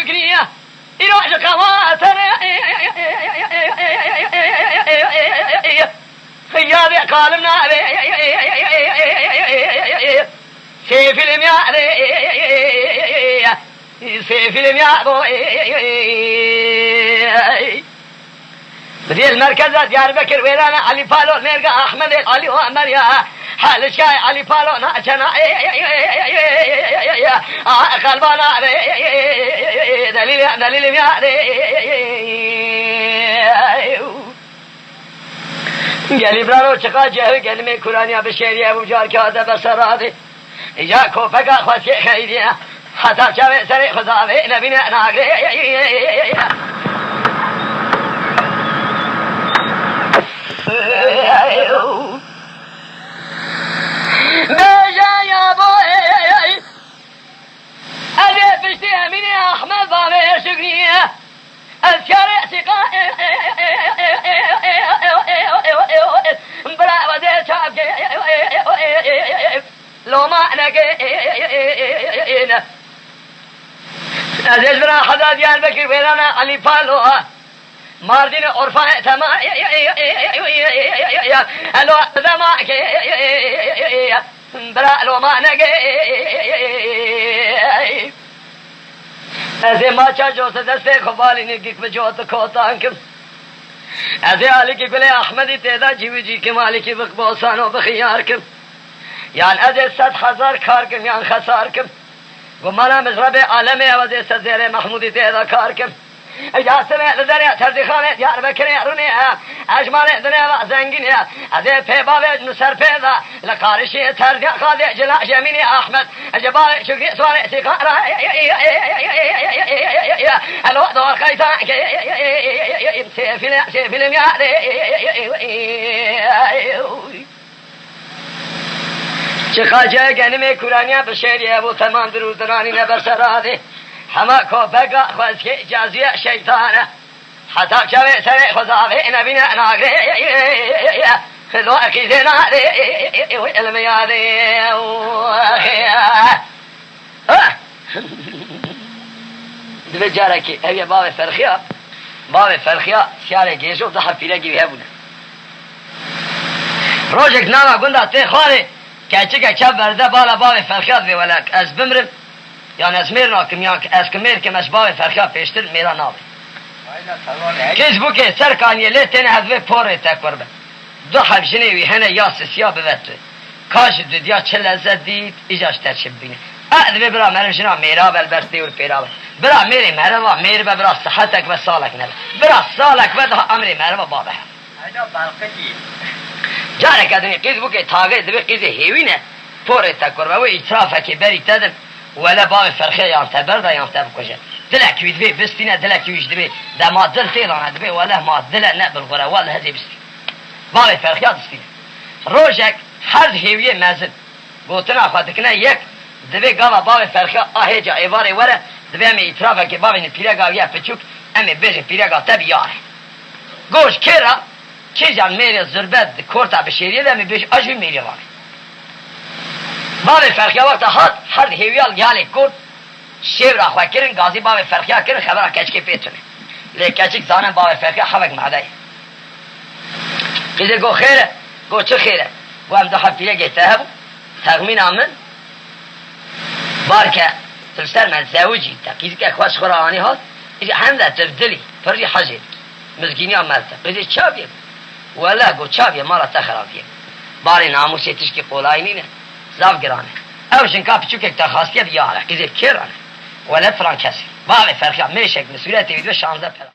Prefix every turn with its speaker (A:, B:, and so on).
A: شكرية إلى قواتنا خيابي قالمنا سيف المياه سيف المياه بدي المركز ديار بكر ويلانا علي بالو نرجع أحمد علي وعمر يا حال شاي علي بالو ناچنا قلبنا دليل يا گلی برانو چقا جهو گلی کورانیا به شیریه و جار که آده بسراده ایجا کوپکا خواستی خیلیه حتی چاوه سری خداوه نبینه ناگره بیجا یا بوی ازی پشتی امین احمد بابه شکریه از شارع سقا برا وزیر چاپ لو ما نگین ازیز برا حضرت دیار بکر ویرانا علی پالو ماردین عرفان تما الو زما برا لو ما نگین ازی ماچا جوست دسته خبالی نگیک بجوت کوتان کم ازی علی کی گله احمدی تیدا جیوی جی کمالی کی بخبوسانو بخیار کم یان ازی 100,000 کار کم یان خسار کم و مانا مزرب عالمی اوزی سزیر محمودی تیدا کار کم اجا سمع لذری تردی خانه دیار بکری رونی اجمال دنیا و زنگینی ازی پیباوی نسر پیدا لقارشی تردی خادی جلا جمینی احمد اجبال شکری سوال سیقان را الو دور خیطان سیفیلم یادی چقا جای گنمی کورانیا بشیریه و تمام درودرانی نبسراده همه کوپکا خواست که اجازیه شیطانه حتی شوه سر خزاوه نبینه ناگره خلو اکیزه ناده علم یاده دوی جاره که اوی باب فرخیا سیاره گیشو ده حفیله گیوه بوده روشک نامه گنده تی خواهی که چکه چه برده بالا باب فرخیا دوی ولک از بمرم یعنی از میر ناکم یا از کمیر که مشباب فرخیا پیشتر میرا نابه کس بو که سرکانیه لیتین هدوه پوره تکور به دو حبشنه وی هنه یا سسیا بوتوه کاش دودیا چه لذت دید ایجاش ترشب بینه ادوه برا مرشنا میرا بلبستی و پیرا برا میری مروا میر برا صحتک و سالک نبه برا سالک و ده امری مروا بابه
B: اینا برقی
A: جاره کدنی کس بو که تاگه دوه قیزه هیوینه پوره تکور به و اطرافه که بری تدن ولا باب فرخي يا تبرد يا تبكوجه دلك يدبي بستينا دلك يجدبي ده ما دل تيلان دبي ولا ما دل نقبل غرا ولا هذي بستي باب فرخي بستينا روجك حد هيويه مازن بوتنا خاطكنا يك دبي قام باب فرخي اهجا عباره ورا دبي مي اطرافه كي باب نبيرغا يا بچوك امي بيج بيرغا تبي يار گوش كيرا كي جان ميري زربت كورتا بشيريه ده مي بيج اجي ميري وار باب فرخیا وقت هر هیویال گالی کرد شیو را خواه کرن گازی باب فرخیا کرن خبر کچکی پیتونه لیکن کچک زانن باب فرخیا حوک معدای قیده گو خیره گو چه خیره گو هم دو حفیله گیته هبو تغمین آمن بارکه تلستر من زوجی تا قیده که خواست خورانی هات ایده همده تفدلی پرجی حجید مزگینی هم ملتا قیده چابیم ولا گو چابیم مالا تخرابیم باری ناموسی تشکی قولای نینه زاف گرانه اوشن کا پچوک یک تخاصیه بیاره که زیر کرانه ولی فرانکسی باب فرخیا میشک مسئولیتی ویدو 16 پلا